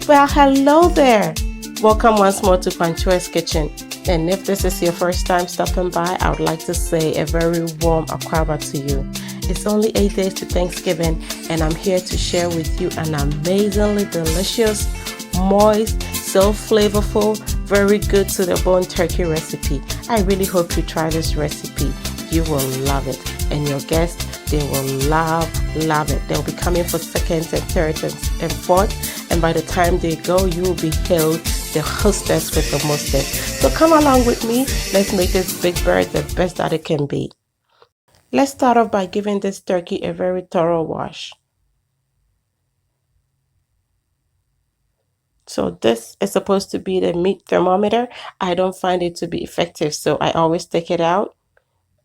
Well, hello there. Welcome once more to Panchua's Kitchen. And if this is your first time stopping by, I would like to say a very warm akwaba to you. It's only 8 days to Thanksgiving, and I'm here to share with you an amazingly delicious, moist, so flavorful, very good to the bone turkey recipe. I really hope you try this recipe. You will love it, and your guests, they will love it. They'll be coming for seconds and thirds and fourths, and by the time they go, you will be hailed the hostess with the mostest. So come along with me. Let's make this big bird the best that it can be. Let's start off by giving this turkey a very thorough wash. So this is supposed to be the meat thermometer. I don't find it to be effective, so I always take it out.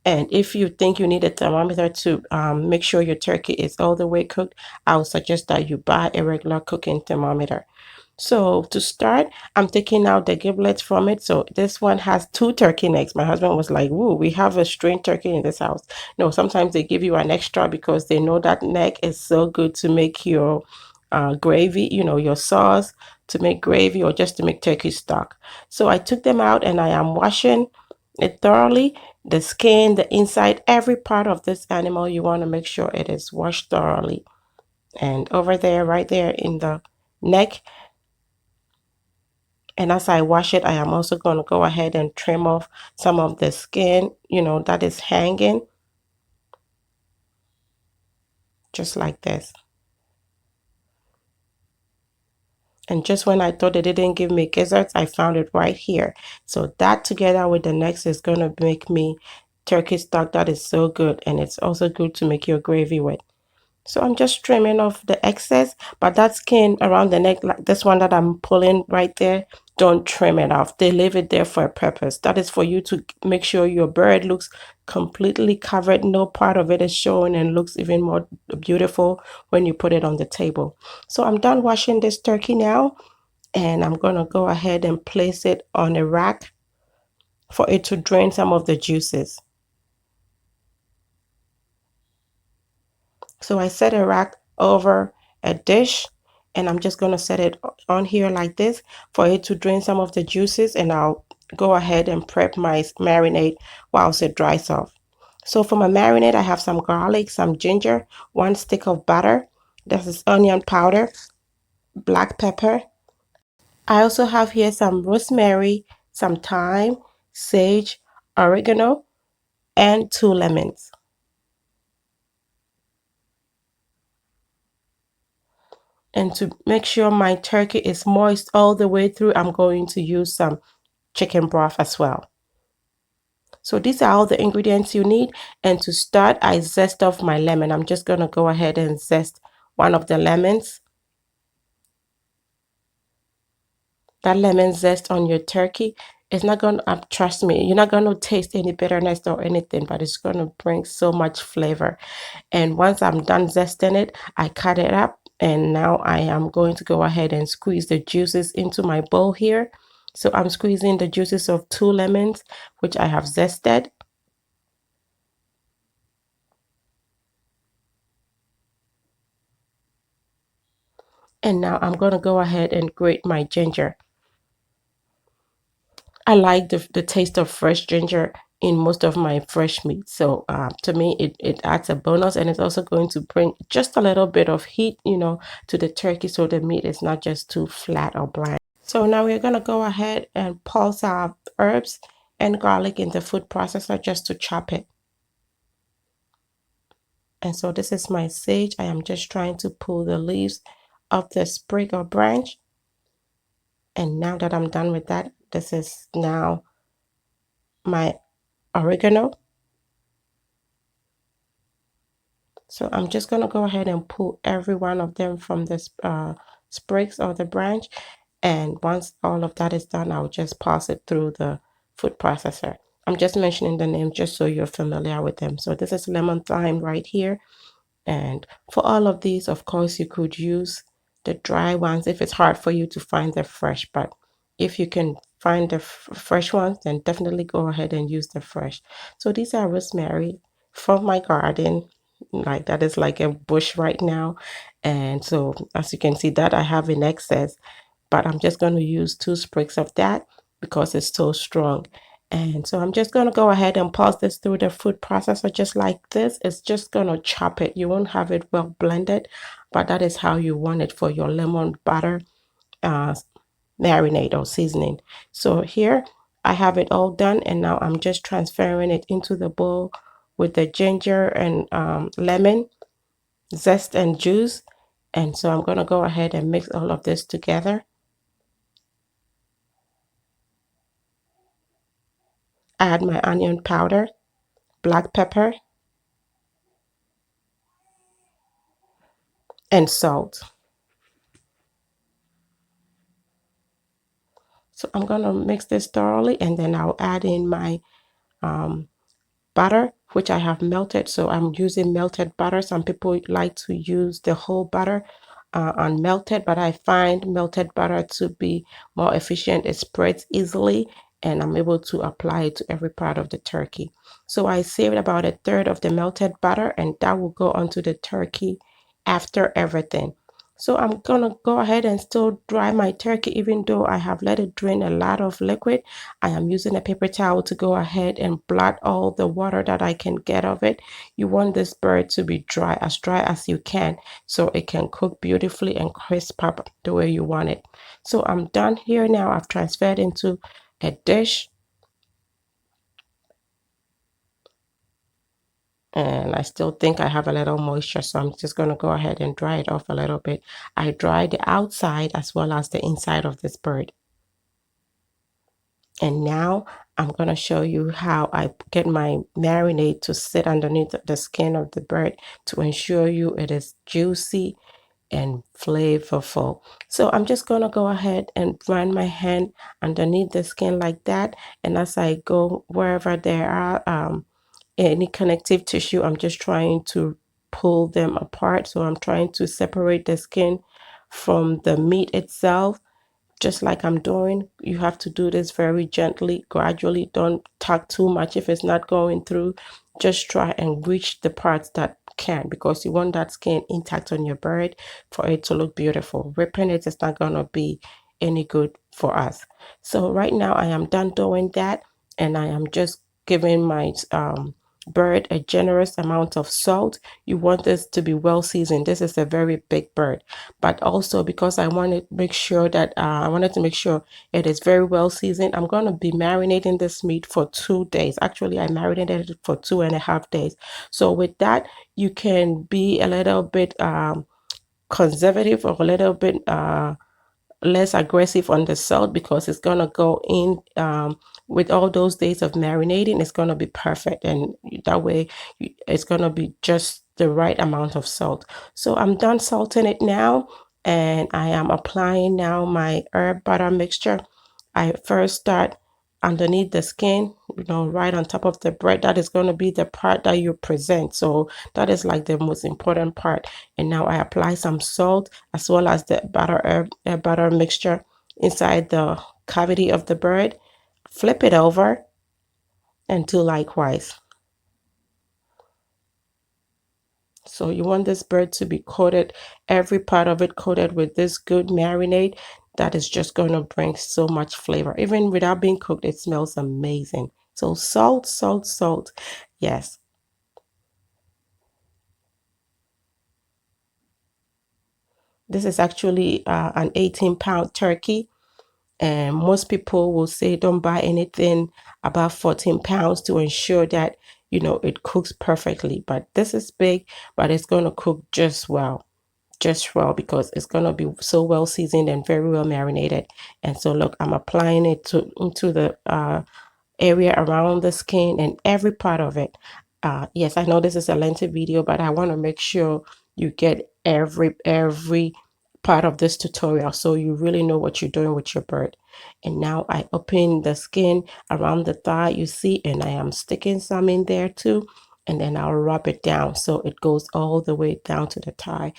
And if you think you need a thermometer to make sure your turkey is all the way cooked, I would suggest that you buy a regular cooking thermometer. So to start, I'm taking out the giblets from it. So this one has 2 turkey necks. My husband was like, "Woo, we have a strained turkey in this house." No, sometimes they give you an extra because they know that neck is so good to make your gravy, your sauce, to make gravy or just to make turkey stock. So I took them out and I am washing it thoroughly. The skin, the inside, every part of this animal, you want to make sure it is washed thoroughly. And over there, right there in the neck, and as I wash it, I am also going to go ahead and trim off some of the skin, that is hanging, just like this. And just when I thought they didn't give me gizzards, I found it right here. So that together with the next is going to make me turkey stock that is so good. And it's also good to make your gravy with. So I'm just trimming off the excess, but that skin around the neck, like this one that I'm pulling right there, don't trim it off. They leave it there for a purpose. That is for you to make sure your bird looks completely covered. No part of it is showing and looks even more beautiful when you put it on the table. So I'm done washing this turkey now, and I'm going to go ahead and place it on a rack for it to drain some of the juices. So I set a rack over a dish, and I'm just going to set it on here like this for it to drain some of the juices, and I'll go ahead and prep my marinade whilst it dries off. So for my marinade, I have some garlic, some ginger, 1 stick of butter. This is onion powder, black pepper. I also have here some rosemary, some thyme, sage, oregano, and 2 lemons. And to make sure my turkey is moist all the way through, I'm going to use some chicken broth as well. So these are all the ingredients you need. And to start, I zest off my lemon. I'm just going to go ahead and zest one of the lemons. That lemon zest on your turkey is not going to, trust me, you're not going to taste any bitterness or anything, but it's going to bring so much flavor. And once I'm done zesting it, I cut it up. And now I am going to go ahead and squeeze the juices into my bowl here. So I'm squeezing the juices of 2 lemons, which I have zested. And now I'm going to go ahead and grate my ginger. I like the taste of fresh ginger in most of my fresh meat. So to me, it adds a bonus, and it's also going to bring just a little bit of heat, to the turkey, so the meat is not just too flat or bland. So now we're going to go ahead and pulse our herbs and garlic in the food processor just to chop it. And so this is my sage. I am just trying to pull the leaves of the sprig or branch. And now that I'm done with that, this is now my oregano. So I'm just going to go ahead and pull every one of them from the sprigs or the branch. And once all of that is done, I'll just pass it through the food processor. I'm just mentioning the names just so you're familiar with them. So this is lemon thyme right here. And for all of these, of course, you could use the dry ones if it's hard for you to find the fresh. But if you can find the fresh ones, then definitely go ahead and use the fresh. So these are rosemary from my garden. Like that is like a bush right now. And so as you can see that I have in excess. but I'm just going to use 2 sprigs of that because it's so strong. And so I'm just going to go ahead and pulse this through the food processor just like this. It's just going to chop it. You won't have it well blended, but that is how you want it for your lemon butter uh, marinade or seasoning. So here I have it all done, and now I'm just transferring it into the bowl with the ginger and lemon zest and juice. And so I'm going to go ahead and mix all of this together. Add my onion powder, black pepper, and salt. So I'm going to mix this thoroughly, and then I'll add in my um, butter, which I have melted. So I'm using melted butter. Some people like to use the whole butter unmelted, but I find melted butter to be more efficient. It spreads easily, and I'm able to apply it to every part of the turkey. So I saved about a third of the melted butter, and that will go onto the turkey after everything. So I'm gonna go ahead and still dry my turkey, even though I have let it drain a lot of liquid. I am using a paper towel to go ahead and blot all the water that I can get of it. You want this bird to be dry as you can, so it can cook beautifully and crisp up the way you want it. So I'm done here now. I've transferred into a dish, and I still think I have a little moisture, so I'm just going to go ahead and dry it off a little bit. I dry the outside as well as the inside of this bird. And now I'm going to show you how I get my marinade to sit underneath the skin of the bird to ensure you it is juicy and flavorful. So I'm just going to go ahead and run my hand underneath the skin like that. And as I go wherever there are any connective tissue, I'm just trying to pull them apart. So I'm trying to separate the skin from the meat itself, just like I'm doing. You have to do this very gently, gradually. Don't tug too much if it's not going through. Just try and reach the parts that can, because you want that skin intact on your bird for it to look beautiful. Ripping it is not going to be any good for us. So right now I am done doing that, and I am just giving my bird a generous amount of salt. You want this to be well seasoned. This is a very big bird, but also because I wanted to make sure that it is very well seasoned, I'm going to be marinating this meat for 2 days. Actually, I marinated it for 2.5 days. So with that, you can be a little bit conservative or a little bit less aggressive on the salt, because it's gonna go in with all those days of marinating. It's gonna be perfect, and that way it's gonna be just the right amount of salt. So I'm done salting it now, and I am applying now my herb butter mixture. I first start underneath the skin, right on top of the bread. That is going to be the part that you present. So that is like the most important part. And now I apply some salt as well as the herb butter mixture inside the cavity of the bird. Flip it over and do likewise. So you want this bird to be coated, every part of it coated with this good marinade that is just going to bring so much flavor. Even without being cooked, it smells amazing. So salt, salt, salt. Yes. This is actually an 18-pound turkey. And most people will say don't buy anything above 14 pounds to ensure that, it cooks perfectly. But this is big, but it's going to cook just well, because it's going to be so well seasoned and very well marinated. And so look, I'm applying it into the area around the skin and every part of it. Yes, I know this is a lengthy video, but I want to make sure you get every part of this tutorial so you really know what you're doing with your bird. And now I open the skin around the thigh, you see, and I am sticking some in there too. And then I'll rub it down so it goes all the way down to the thigh.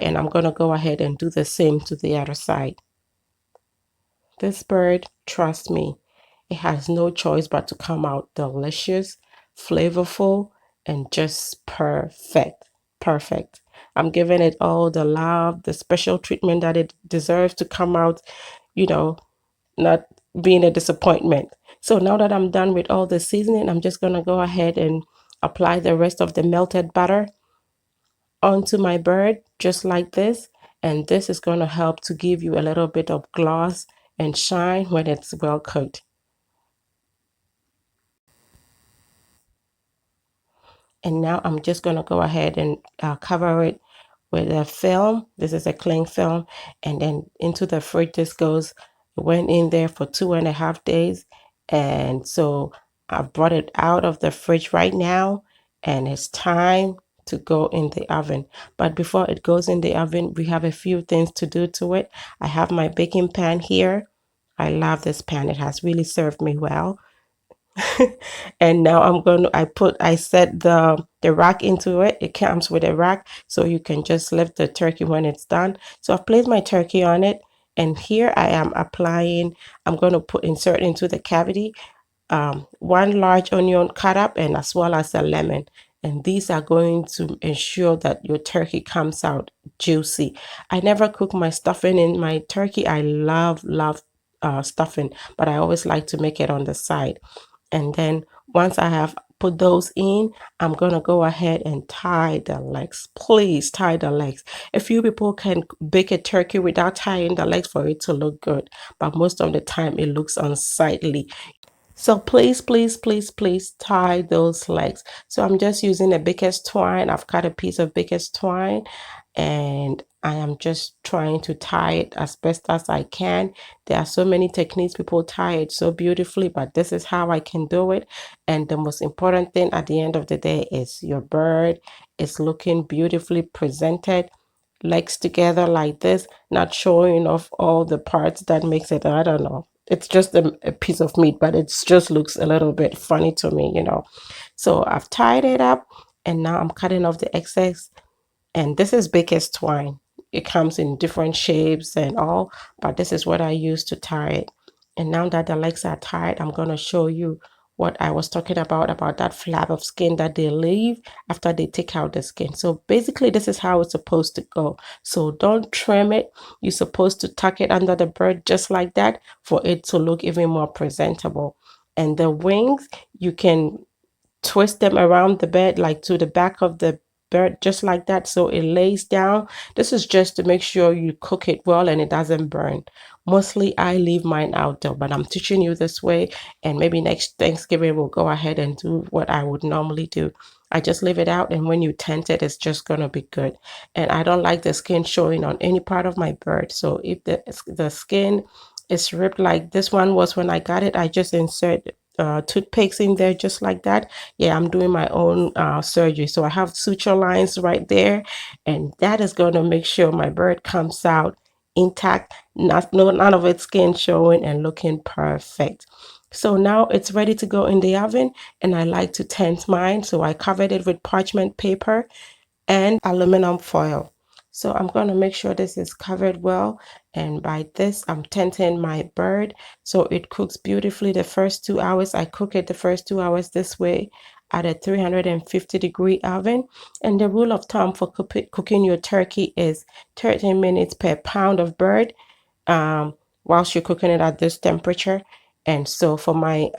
And I'm going to go ahead and do the same to the other side. This bird, trust me, it has no choice but to come out delicious, flavorful, and just perfect. Perfect. I'm giving it all the love, the special treatment that it deserves to come out, you know, not being a disappointment. So now that I'm done with all the seasoning, I'm just going to go ahead and apply the rest of the melted butter onto my bird just like this. And this is going to help to give you a little bit of gloss and shine when it's well cooked. And now I'm just going to go ahead and cover it with a film. This is a cling film. And then into the fridge this goes. It went in there for 2.5 days. And so I've brought it out of the fridge right now. And it's time to go in the oven. But before it goes in the oven, we have a few things to do to it. I have my baking pan here. I love this pan. It has really served me well. And now I set the rack into it. It comes with a rack, so you can just lift the turkey when it's done. So I've placed my turkey on it, and here I am applying. I'm going to insert into the cavity one large onion cut up, and as well as a lemon. And these are going to ensure that your turkey comes out juicy. I never cook my stuffing in my turkey. I love stuffing, but I always like to make it on the side. And then once I have put those in, I'm going to go ahead and tie the legs. Please tie the legs. A few people can bake a turkey without tying the legs for it to look good, but most of the time it looks unsightly. So please tie those legs. So I'm just using a baker's twine. I've cut a piece of baker's twine, and I am just trying to tie it as best as I can. There are so many techniques. People tie it so beautifully, but this is how I can do it. And the most important thing at the end of the day is your bird is looking beautifully presented, legs together like this, not showing off all the parts that makes it, I don't know. It's just a piece of meat, but it just looks a little bit funny to me. So I've tied it up, and now I'm cutting off the excess. And this is baker's twine. It comes in different shapes and all, but this is what I use to tie it. And now that the legs are tied, I'm going to show you what I was talking about that flap of skin that they leave after they take out the skin. So basically, this is how it's supposed to go. So don't trim it. You're supposed to tuck it under the bird just like that for it to look even more presentable. And the wings, you can twist them around the bed, like to the back of the bird, just like that, so it lays down. This is just to make sure you cook it well and it doesn't burn. Mostly I leave mine out though, but I'm teaching you this way, and maybe next Thanksgiving we'll go ahead and do what I would normally do. I just leave it out, and when you tent it, it's just gonna be good. And I don't like the skin showing on any part of my bird. So if the skin is ripped like this one was when I got it, I just insert toothpicks in there just like that. Yeah, I'm doing my own surgery, so I have suture lines right there, and that is going to make sure my bird comes out intact, none of its skin showing, and looking perfect. So now it's ready to go in the oven, and I like to tent mine, so I covered it with parchment paper and aluminum foil. So I'm going to make sure this is covered well, and by this I'm tenting my bird so it cooks beautifully the first 2 hours. I cook it the first 2 hours this way at a 350-degree oven. And the rule of thumb for cooking your turkey is 30 minutes per pound of bird whilst you're cooking it at this temperature. And so for my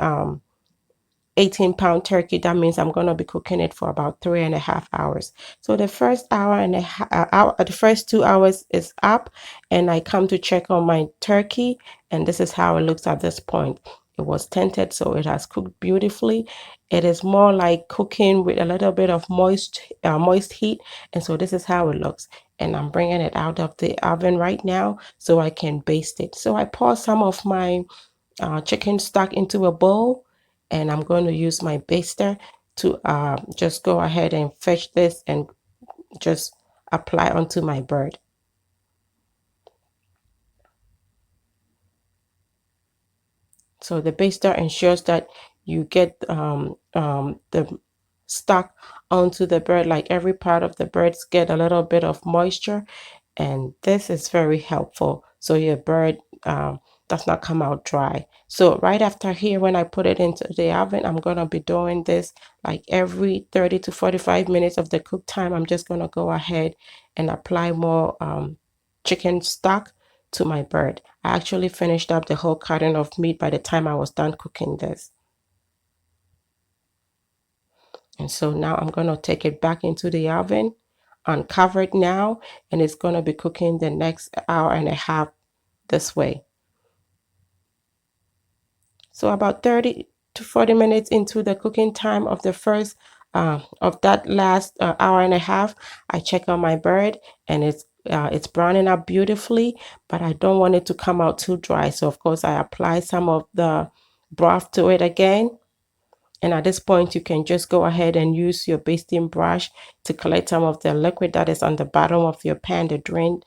18-pound turkey, that means I'm going to be cooking it for about 3.5 hours. So the first the first 2 hours is up, and I come to check on my turkey, and this is how it looks at this point. It was tented, so it has cooked beautifully. It is more like cooking with a little bit of moist heat, and so this is how it looks. And I'm bringing it out of the oven right now so I can baste it. So I pour some of my chicken stock into a bowl, and I'm going to use my baster to just go ahead and fetch this and just apply onto my bird. So the baster ensures that you get the stock onto the bird, like every part of the birds get a little bit of moisture, and this is very helpful so your bird does not come out dry. So right after here, when I put it into the oven, I'm going to be doing this like every 30 to 45 minutes of the cook time. I'm just going to go ahead and apply more chicken stock to my bird. I actually finished up the whole carton of meat by the time I was done cooking this. And so now I'm going to take it back into the oven, uncover it now, and it's going to be cooking the next hour and a half this way. So about 30 to 40 minutes into the cooking time of the first of that last hour and a half, I check on my bird, and it's browning up beautifully, but I don't want it to come out too dry. So of course I apply some of the broth to it again. And at this point, you can just go ahead and use your basting brush to collect some of the liquid that is on the bottom of your pan, the drained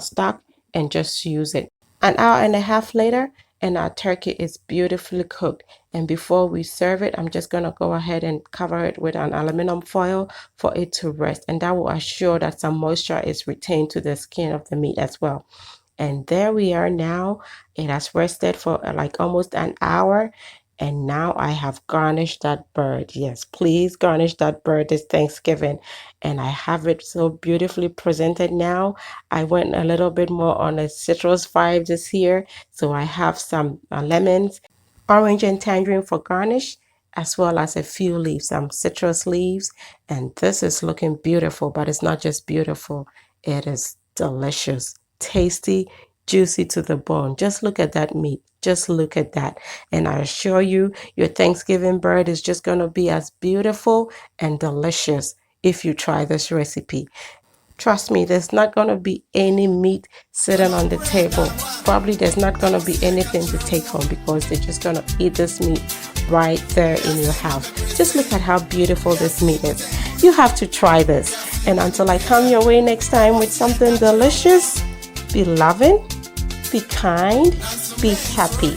stock, and just use it. An hour and a half later, and our turkey is beautifully cooked. And before we serve it, I'm just going to go ahead and cover it with an aluminum foil for it to rest. And that will assure that some moisture is retained to the skin of the meat as well. And there we are now. It has rested for like almost an hour. And now I have garnished that bird. Yes, please garnish that bird this Thanksgiving. And I have it so beautifully presented now. I went a little bit more on a citrus vibe this year. So I have some lemons, orange and tangerine for garnish, as well as a few leaves, some citrus leaves. And this is looking beautiful, but it's not just beautiful. It is delicious, tasty, juicy to the bone. Just look at that meat. Just look at that. And I assure you, your Thanksgiving bird is just going to be as beautiful and delicious if you try this recipe. Trust me, there's not going to be any meat sitting on the table. Probably there's not going to be anything to take home because they're just going to eat this meat right there in your house. Just look at how beautiful this meat is. You have to try this. And until I come your way next time with something delicious, be loving, be kind, be happy.